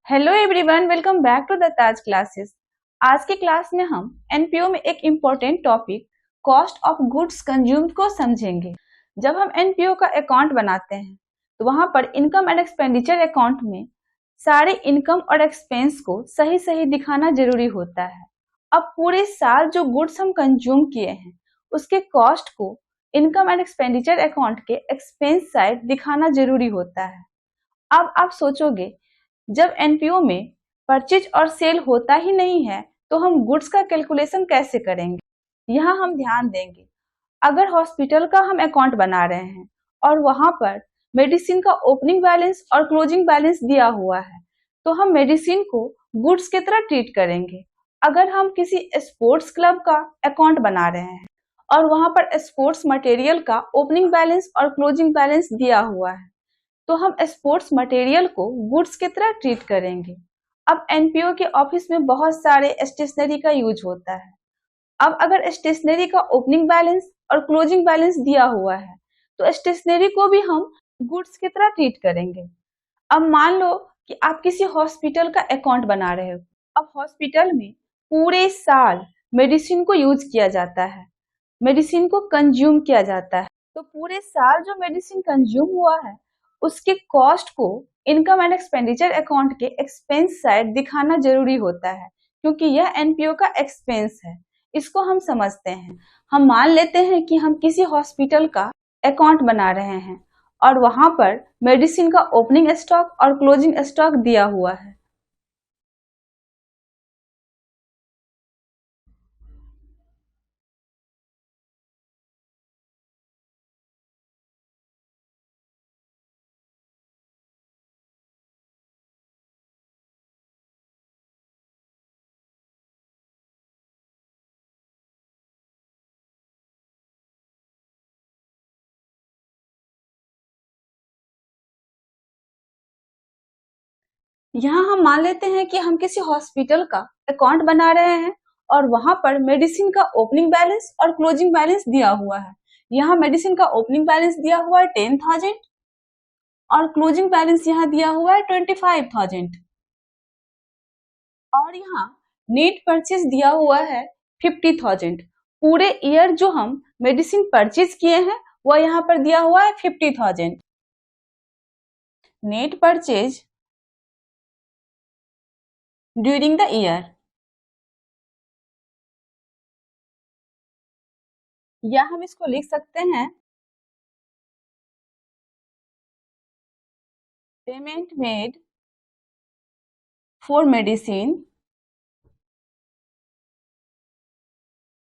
Hello everyone, welcome back to the Taj classes. आज के class में हम एनपीओ में एक important topic cost of goods consumed को समझेंगे। जब हम एनपीओ का अकाउंट बनाते हैं तो वहां पर इनकम एंड एक्सपेंडिचर अकाउंट में सारे इनकम और एक्सपेंस को सही सही दिखाना जरूरी होता है। अब पूरे साल जो गुड्स हम कंज्यूम किए हैं उसके कॉस्ट को इनकम एंड एक्सपेंडिचर अकाउंट के एक्सपेंस साइड दिखाना जरूरी होता है। अब आप सोचोगे, जब एनपीओ में परचेज और सेल होता ही नहीं है तो हम गुड्स का कैलकुलेशन कैसे करेंगे? यहाँ हम ध्यान देंगे, अगर हॉस्पिटल का हम अकाउंट बना रहे हैं और वहां पर मेडिसिन का ओपनिंग बैलेंस और क्लोजिंग बैलेंस दिया हुआ है तो हम मेडिसिन को गुड्स की तरह ट्रीट करेंगे। अगर हम किसी स्पोर्ट्स क्लब का अकाउंट बना रहे हैं और वहां पर स्पोर्ट्स मटेरियल का ओपनिंग बैलेंस और क्लोजिंग बैलेंस दिया हुआ है तो हम स्पोर्ट्स मटेरियल को गुड्स की तरह ट्रीट करेंगे। अब एनपीओ के ऑफिस में बहुत सारे स्टेशनरी का यूज होता है। अब अगर स्टेशनरी का ओपनिंग बैलेंस और क्लोजिंग बैलेंस दिया हुआ है तो स्टेशनरी को भी हम गुड्स की तरह ट्रीट करेंगे। अब मान लो कि आप किसी हॉस्पिटल का अकाउंट बना रहे हो। अब हॉस्पिटल में पूरे साल मेडिसिन को यूज किया जाता है, मेडिसिन को कंज्यूम किया जाता है, तो पूरे साल जो मेडिसिन कंज्यूम हुआ है उसके कॉस्ट को इनकम एंड एक्सपेंडिचर अकाउंट के एक्सपेंस साइड दिखाना जरूरी होता है, क्योंकि यह एनपीओ का एक्सपेंस है। इसको हम समझते हैं। हम मान लेते हैं कि हम किसी हॉस्पिटल का अकाउंट बना रहे हैं और वहां पर मेडिसिन का ओपनिंग स्टॉक और क्लोजिंग स्टॉक दिया हुआ है। यहाँ हम मान लेते हैं कि हम किसी हॉस्पिटल का अकाउंट बना रहे हैं और वहां पर मेडिसिन का ओपनिंग बैलेंस और क्लोजिंग बैलेंस दिया हुआ है। यहाँ मेडिसिन का ओपनिंग बैलेंस दिया हुआ है 10,000 और क्लोजिंग बैलेंस यहाँ दिया हुआ है 25,000 और यहाँ नेट परचेज दिया हुआ है 50,000। पूरे ईयर जो हम मेडिसिन परचेज किए हैं वह यहाँ पर दिया हुआ है 50,000। Net purchase during the year, या हम इसको लिख सकते हैं payment made for medicine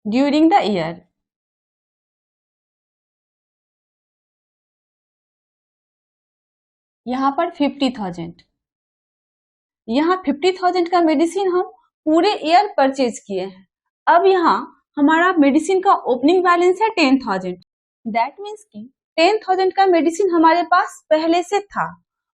during the year. यहाँ पर 50,000, यहाँ 50,000 का मेडिसिन हम पूरे ईयर परचेज किए हैं। अब यहाँ हमारा मेडिसिन का ओपनिंग बैलेंस है 10,000। दैट मीन्स कि 10,000 का मेडिसिन हमारे पास पहले से था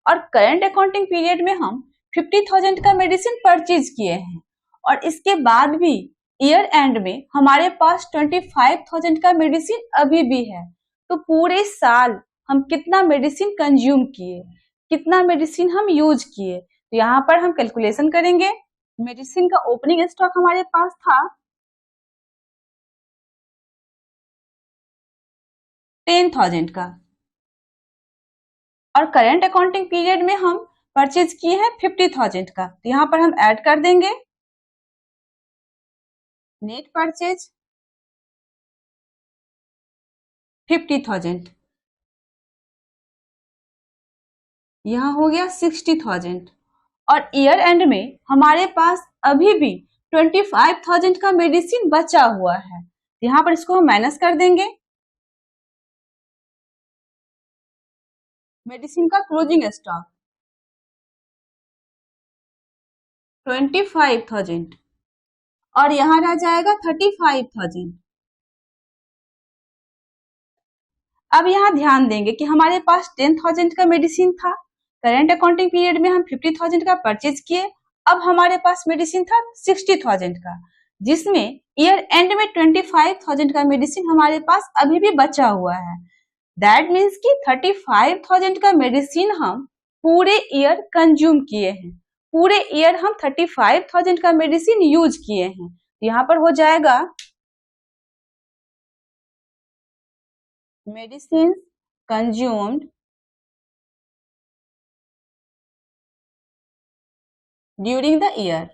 और करंट अकाउंटिंग पीरियड में हम 50,000 का मेडिसिन परचेज किए हैं और इसके बाद भी ईयर एंड में हमारे पास 25,000 का मेडिसिन अभी भी है। तो पूरे साल हम कितना मेडिसिन कंज्यूम किए, कितना मेडिसिन हम यूज किए, तो यहाँ पर हम कैलकुलेशन करेंगे। मेडिसिन का ओपनिंग स्टॉक हमारे पास था 10,000 का और करंट अकाउंटिंग पीरियड में हम परचेज किए हैं 50,000 का, तो यहाँ पर हम ऐड कर देंगे नेट परचेज 50,000, यहाँ हो गया 60,000 और ईयर एंड में हमारे पास अभी भी 25,000 का मेडिसिन बचा हुआ है। यहाँ पर इसको हम माइनस कर देंगे। मेडिसिन का क्लोजिंग स्टॉक 25,000 और यहाँ रह जाएगा 35,000। अब यहाँ ध्यान देंगे कि हमारे पास 10,000 का मेडिसिन था, करंट अकाउंटिंग पीरियड में हम 50,000 का परचेज किए। अब हमारे पास मेडिसिन था 60,000 का, जिसमें ईयर एंड में 25,000 का मेडिसिन हमारे पास अभी भी बचा हुआ है। दैट मीन्स कि 35,000 का मेडिसिन हम पूरे ईयर कंज्यूम किए हैं पूरे ईयर हम 35,000 का मेडिसिन यूज किए हैं। यहाँ पर हो जाएगा medicine consumed during the year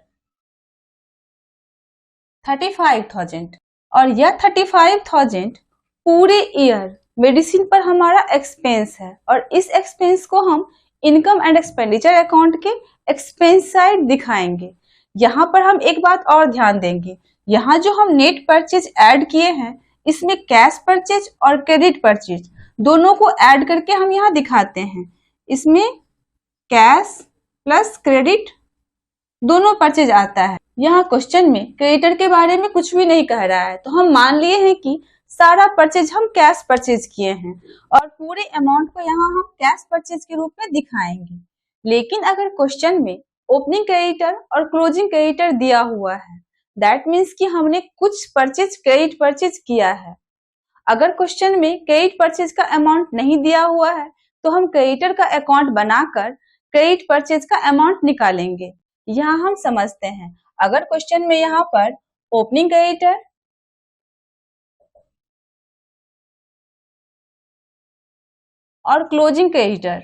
35,000, और यह 35,000 पूरे ईयर मेडिसिन पर हमारा एक्सपेंस है, और इस एक्सपेंस को हम इनकम एंड एक्सपेंडिचर अकाउंट के एक्सपेंस साइड दिखाएंगे। यहाँ पर हम एक बात और ध्यान देंगे, यहाँ जो हम नेट परचेज ऐड किए हैं इसमें कैश परचेज और क्रेडिट परचेज दोनों को ऐड करके हम यहाँ दिखाते हैं। इसमें कैश प्लस क्रेडिट दोनों परचेज आता है। यहाँ क्वेश्चन में क्रेडिटर के बारे में कुछ भी नहीं कह रहा है, तो हम मान लिए हैं कि सारा परचेज हम कैश परचेज किए हैं और पूरे अमाउंट को यहाँ हम कैश परचेज के रूप में दिखाएंगे। लेकिन अगर क्वेश्चन में ओपनिंग क्रेडिटर और क्लोजिंग क्रेडिटर दिया हुआ है, दैट मीन्स कि हमने कुछ परचेज क्रेडिट परचेज किया है। अगर क्वेश्चन में क्रेडिट परचेज का अमाउंट नहीं दिया हुआ है तो हम क्रेडिटर का अकाउंट बनाकर क्रेडिट परचेज का अमाउंट निकालेंगे। यहाँ हम समझते हैं, अगर क्वेश्चन में यहाँ पर ओपनिंग क्रेडिटर और क्लोजिंग क्रेडिटर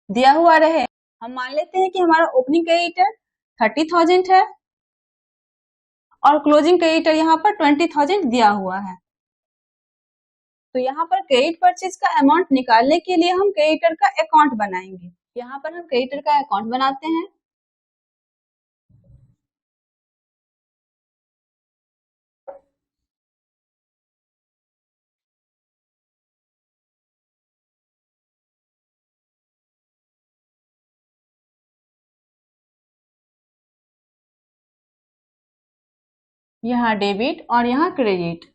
दिया हुआ रहे, हम मान लेते हैं कि हमारा ओपनिंग क्रेडिटर 30,000 है और क्लोजिंग क्रेडिटर यहाँ पर 20,000 दिया हुआ है। तो यहाँ पर क्रेडिट परचेज का अमाउंट निकालने के लिए हम क्रेडिटर का अकाउंट बनाएंगे। यहाँ पर हम क्रेडिटर का अकाउंट बनाते हैं। यहाँ डेबिट और यहाँ क्रेडिट।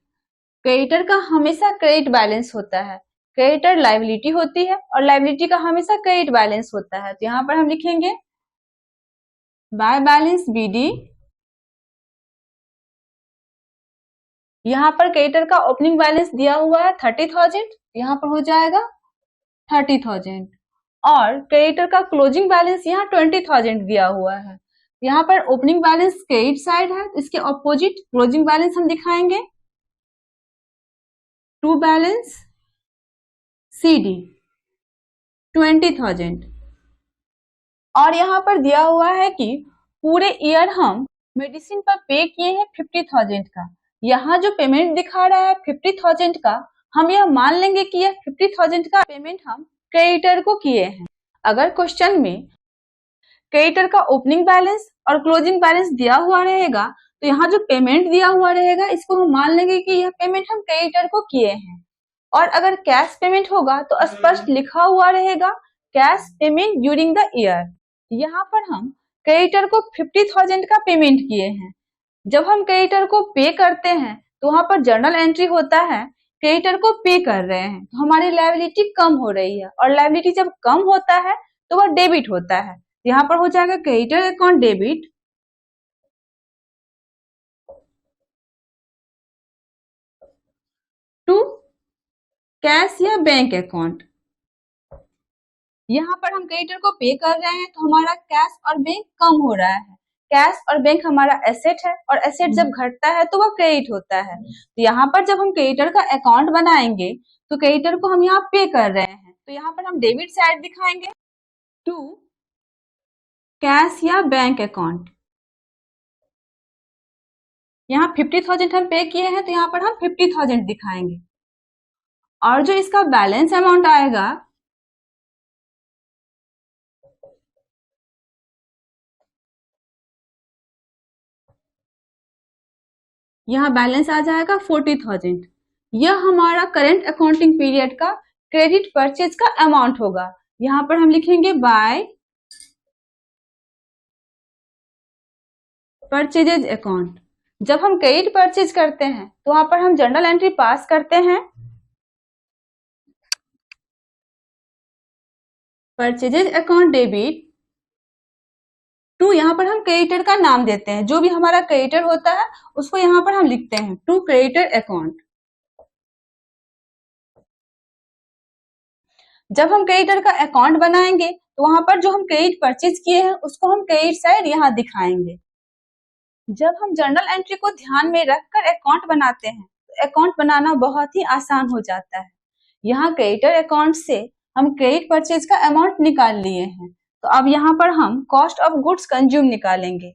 क्रेडिटर का हमेशा क्रेडिट बैलेंस होता है, क्रेडिटर लायबिलिटी होती है और लायबिलिटी का हमेशा क्रेडिट बैलेंस होता है। तो यहाँ पर हम लिखेंगे बाय बैलेंस बीडी। यहाँ पर क्रेडिटर का ओपनिंग बैलेंस दिया हुआ है 30,000, यहाँ पर हो जाएगा 30,000, और क्रेडिटर का क्लोजिंग बैलेंस यहाँ 20,000 दिया हुआ है। यहाँ पर ओपनिंग बैलेंस क्रेडिट साइड है, इसके ऑपोजिट क्लोजिंग बैलेंस हम दिखाएंगे टू बैलेंस CD 20,000, और यहाँ पर दिया हुआ है कि पूरे ईयर हम मेडिसिन पर पे किए हैं 50,000 का। यहाँ जो पेमेंट दिखा रहा है 50,000 का, हम यह मान लेंगे कि यह 50,000 का पेमेंट हम क्रेडिटर को किए हैं। अगर क्वेश्चन में क्रेडिटर का ओपनिंग बैलेंस और क्लोजिंग बैलेंस दिया हुआ रहेगा तो यहाँ जो पेमेंट दिया हुआ रहेगा इसको हम मान लेंगे कि यह पेमेंट हम क्रेडिटर को किए हैं। और अगर कैश पेमेंट होगा तो स्पष्ट लिखा हुआ रहेगा cash payment during the year. यहाँ पर हम क्रेडिटर को 50,000 का पेमेंट किए हैं। जब हम क्रेडिटर को पे करते हैं तो वहां पर जर्नल एंट्री होता है क्रेडिटर को पे कर रहे हैं, तो हमारी लायबिलिटी कम हो रही है, और लायबिलिटी जब कम होता है तो वह डेबिट होता है। यहाँ पर हो जाएगा creditor account debit to cash या बैंक अकाउंट। यहाँ पर हम क्रेडिटर को पे कर रहे हैं तो हमारा कैश और बैंक कम हो रहा है। कैश और बैंक हमारा एसेट है, और एसेट जब घटता है तो वह क्रेडिट होता है। तो यहाँ पर जब हम क्रेडिटर का अकाउंट बनाएंगे तो क्रेडिटर को हम यहाँ पे कर रहे हैं, तो यहाँ पर हम डेबिट साइड दिखाएंगे टू कैश या बैंक अकाउंट। यहाँ 50,000 हम पे किए हैं तो यहाँ पर हम 50,000 दिखाएंगे, और जो इसका बैलेंस अमाउंट आएगा यहाँ बैलेंस आ जाएगा 40,000। यह हमारा करंट अकाउंटिंग पीरियड का क्रेडिट परचेज का अमाउंट होगा। यहाँ पर हम लिखेंगे बाय परचेजेज अकाउंट। जब हम क्रेडिट परचेज करते हैं तो वहां पर हम जर्नल एंट्री पास करते हैं परचेजेज अकाउंट डेबिट टू, यहाँ पर हम क्रेडिटर का नाम देते हैं, जो भी हमारा क्रेडिटर होता है उसको यहाँ पर हम लिखते हैं टू क्रेडिटर अकाउंट। जब हम क्रेडिटर का अकाउंट बनाएंगे तो वहां पर जो हम क्रेडिट परचेज किए हैं उसको हम क्रेडिट साइड यहाँ दिखाएंगे। जब हम जर्नल एंट्री को ध्यान में रखकर अकाउंट बनाते हैं तो अकाउंट बनाना बहुत ही आसान हो जाता है। यहाँ क्रेडिटर अकाउंट से हम क्रेडिट परचेज का अमाउंट निकाल लिए हैं, तो अब यहाँ पर हम कॉस्ट ऑफ गुड्स कंज्यूम निकालेंगे।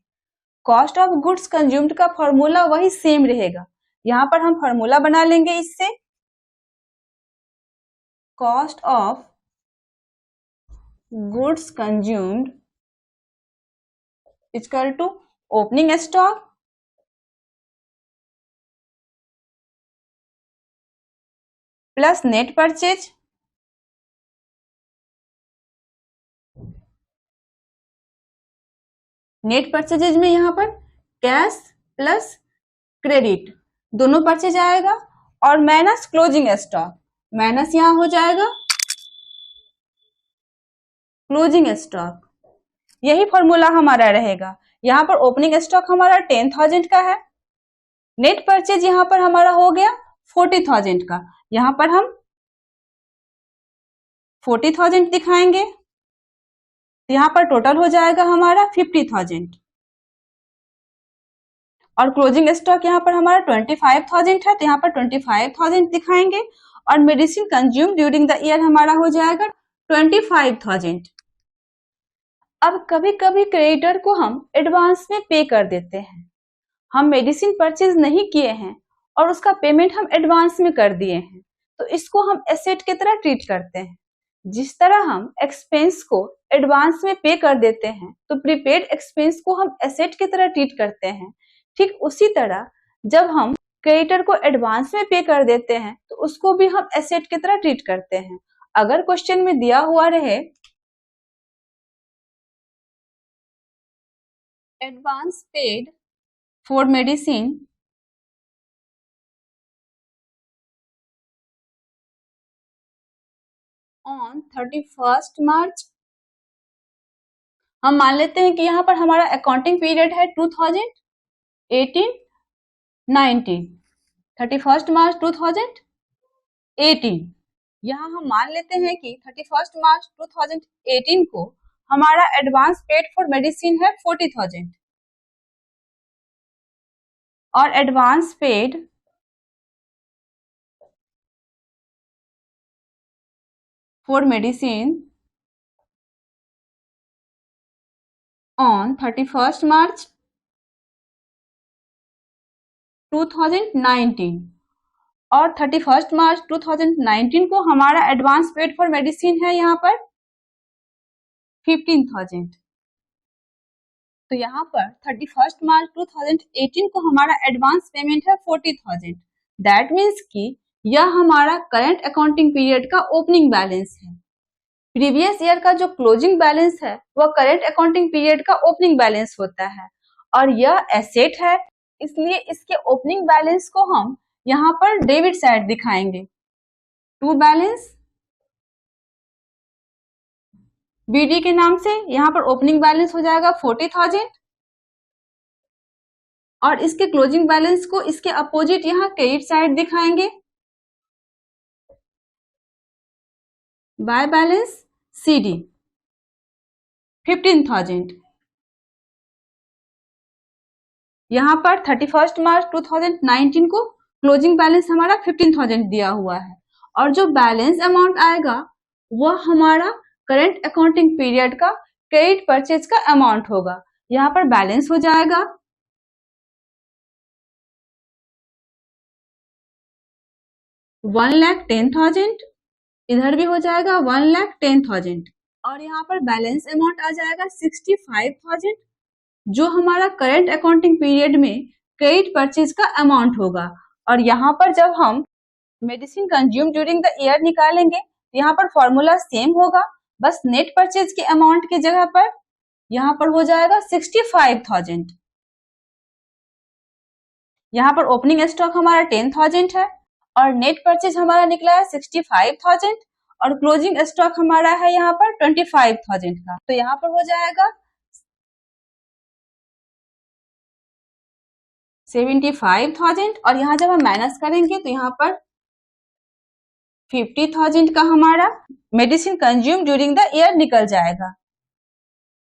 कॉस्ट ऑफ गुड्स कंज्यूम्ड का फॉर्मूला वही सेम रहेगा। यहाँ पर हम फॉर्मूला बना लेंगे इससे, cost of goods consumed equal to opening stock plus net purchase net purchases में यहाँ पर कैश प्लस क्रेडिट दोनों परचेज आएगा और माइनस क्लोजिंग स्टॉक, माइनस यहाँ हो जाएगा क्लोजिंग स्टॉक। यही फॉर्मूला हमारा रहेगा। यहाँ पर ओपनिंग स्टॉक हमारा 10,000 का है, नेट परचेज यहाँ पर हमारा हो गया 40,000 का, यहाँ पर हम 40,000 दिखाएंगे, यहाँ पर टोटल हो जाएगा हमारा 50,000 और क्लोजिंग स्टॉक यहाँ पर हमारा 25,000 है, तो यहाँ पर 25,000 दिखाएंगे और medicine consume during the year हमारा हो जाएगा 25,000। अब कभी कभी क्रेडिटर को हम एडवांस में पे कर देते हैं। हम मेडिसिन परचेज नहीं किए हैं और उसका पेमेंट हम एडवांस में कर दिए हैं, तो इसको हम एसेट की तरह ट्रीट करते हैं। जिस तरह हम एक्सपेंस को एडवांस में पे कर देते हैं तो प्रीपेड एक्सपेंस को हम एसेट की तरह ट्रीट करते हैं, ठीक उसी तरह जब हम क्रेडिटर को एडवांस में पे कर देते हैं तो उसको भी हम एसेट की तरह ट्रीट करते हैं। अगर क्वेश्चन में दिया हुआ रहे advance paid for medicine on 31st मार्च, हम मान लेते हैं कि यहाँ पर हमारा अकाउंटिंग पीरियड है 2018-19, 31st मार्च 2018। यहाँ हम मान लेते हैं कि 31st मार्च 2018 को हमारा एडवांस पेड फॉर मेडिसिन है 40,000 और advance paid for medicine on 31st मार्च 2019 और 31st मार्च 2019 को हमारा एडवांस पेड फॉर मेडिसिन है यहाँ पर 15,000। तो यहाँ पर 31st मार्च 2018 को हमारा एडवांस पेमेंट है 40,000। दैट मीन्स कि यह हमारा करंट अकाउंटिंग पीरियड का ओपनिंग बैलेंस है। प्रीवियस ईयर का जो क्लोजिंग बैलेंस है वह करंट अकाउंटिंग पीरियड का ओपनिंग बैलेंस होता है और यह एसेट है, इसलिए इसके ओपनिंग बैलेंस को हम यहाँ पर डेबिट साइड दिखाएंगे। टू बैलेंस बीडी के नाम से यहाँ पर ओपनिंग बैलेंस हो जाएगा 40,000 और इसके क्लोजिंग बैलेंस को इसके अपोजिट यहाँ क्रेडिट साइड दिखाएंगे बाय बैलेंस सीडी 15,000। यहाँ पर 31st मार्च 2019 को क्लोजिंग बैलेंस हमारा 15,000 दिया हुआ है और जो बैलेंस अमाउंट आएगा वह हमारा करंट अकाउंटिंग पीरियड का क्रेडिट परचेज का अमाउंट होगा। यहाँ पर बैलेंस हो जाएगा 1,10,000, इधर भी हो जाएगा 1,10,000 और यहाँ पर बैलेंस अमाउंट आ जाएगा 65,000 जो हमारा करंट अकाउंटिंग पीरियड में क्रेडिट परचेज का अमाउंट होगा। और यहाँ पर जब हम medicine consume during the year निकालेंगे तो यहाँ पर फॉर्मूला सेम होगा, बस नेट परचेज के अमाउंट की जगह पर यहाँ पर हो जाएगा 65,000। यहाँ पर ओपनिंग स्टॉक हमारा 10,000 है और नेट परचेज हमारा निकला है 65,000 और क्लोजिंग स्टॉक हमारा है यहाँ पर 25,000 का, तो यहाँ पर हो जाएगा 75,000 और यहाँ जब हम माइनस करेंगे तो यहाँ पर 50,000 का हमारा medicine consume during the year निकल जाएगा।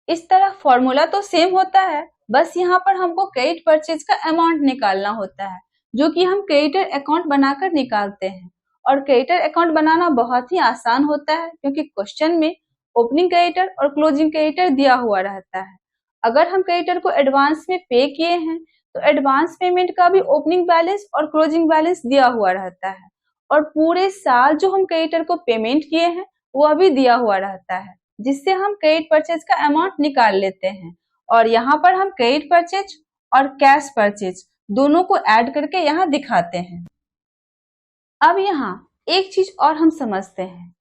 इस तरह फॉर्मूला तो सेम होता है, बस यहाँ पर हमको क्रेडिट परचेज का अमाउंट निकालना होता है, जो कि हम क्रेडिटर अकाउंट बनाकर निकालते हैं। और क्रेडिटर अकाउंट बनाना बहुत ही आसान होता है, क्योंकि क्वेश्चन में ओपनिंग क्रेडिटर और क्लोजिंग क्रेडिटर दिया हुआ रहता है। अगर हम क्रेडिटर को एडवांस में पे किए हैं तो एडवांस पेमेंट का भी ओपनिंग बैलेंस और क्लोजिंग बैलेंस दिया हुआ रहता है, और पूरे साल जो हम क्रेडिटर को पेमेंट किए हैं वह भी दिया हुआ रहता है, जिससे हम क्रेडिट परचेज का अमाउंट निकाल लेते हैं। और यहाँ पर हम क्रेडिट परचेज और कैश परचेज दोनों को ऐड करके यहाँ दिखाते हैं। अब यहाँ एक चीज और हम समझते हैं,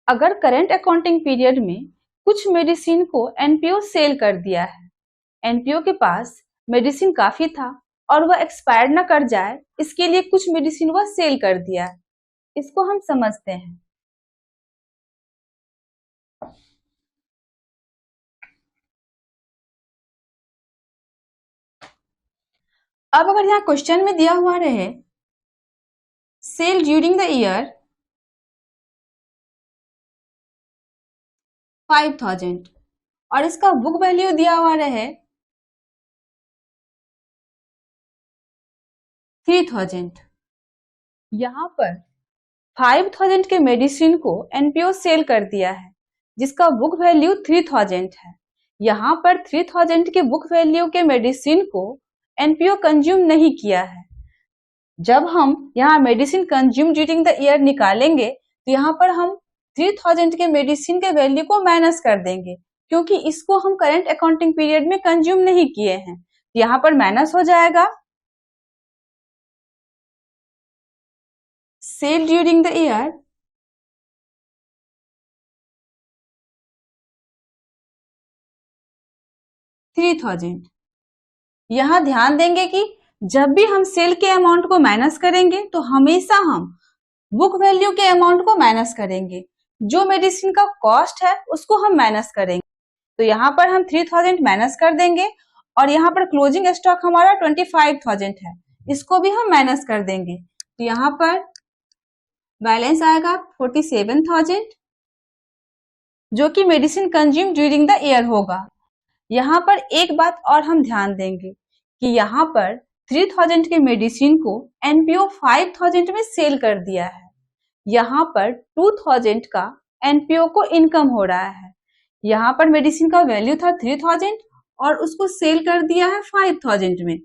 अगर करंट अकाउंटिंग पीरियड में कुछ मेडिसिन को एनपीओ सेल कर दिया है, एनपीओ के पास मेडिसिन काफी था और वह एक्सपायर न कर जाए, इसके लिए कुछ मेडिसिन वह सेल कर दिया है, इसको हम समझते हैं। अब अगर यहाँ क्वेश्चन में दिया हुआ रहे सेल ड्यूरिंग द ईयर 5,000 और इसका बुक वैल्यू दिया हुआ रहे 3,000, यहाँ पर 5,000 के मेडिसिन को एनपीओ सेल कर दिया है, जिसका बुक वैल्यू 3,000 है। यहाँ पर 3,000 के बुक वैल्यू के मेडिसिन को एनपीओ कंज्यूम नहीं किया है। जब हम यहाँ medicine consume during the year निकालेंगे तो यहाँ पर हम 3,000 के मेडिसिन के वैल्यू को माइनस कर देंगे, क्योंकि इसको हम करंट अकाउंटिंग पीरियड में कंज्यूम नहीं किए हैं। यहाँ पर माइनस हो जाएगा सेल ड्यूरिंग द ईयर 3,000। यहाँ ध्यान देंगे कि जब भी हम सेल के अमाउंट को माइनस करेंगे तो हमेशा हम बुक वैल्यू के अमाउंट को माइनस करेंगे, जो मेडिसिन का कॉस्ट है उसको हम माइनस करेंगे। तो यहाँ पर हम 3,000 माइनस कर देंगे और यहाँ पर क्लोजिंग स्टॉक हमारा 25,000 है, इसको भी हम माइनस कर देंगे। तो यहाँ पर बैलेंस आएगा 47,000, जो कि medicine consume during the year होगा। यहाँ पर एक बात और हम ध्यान देंगे कि यहाँ पर 3,000 के मेडिसिन को एनपीओ 5,000 में सेल कर दिया है। यहाँ पर 2,000 का एनपीओ को इनकम हो रहा है। यहाँ पर मेडिसिन का वैल्यू था 3,000 और उसको सेल कर दिया है 5,000 में,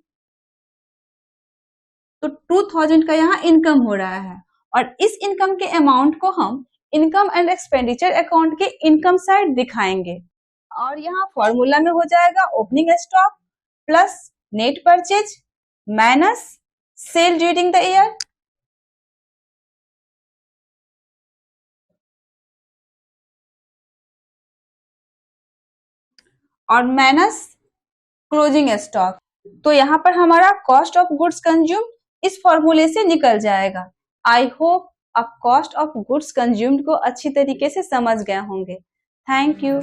तो 2,000 का यहाँ इनकम हो रहा है। और इस इनकम के अमाउंट को हम इनकम एंड एक्सपेंडिचर अकाउंट के इनकम साइड दिखाएंगे। और यहाँ फॉर्मूला में हो जाएगा opening stock plus net purchase minus cell during the year, और माइनस क्लोजिंग स्टॉक। तो यहाँ पर हमारा कॉस्ट ऑफ गुड्स कंज्यूम इस फॉर्मूले से निकल जाएगा। आई होप आप कॉस्ट ऑफ गुड्स कंज्यूम्ड को अच्छी तरीके से समझ गए होंगे। Thank you.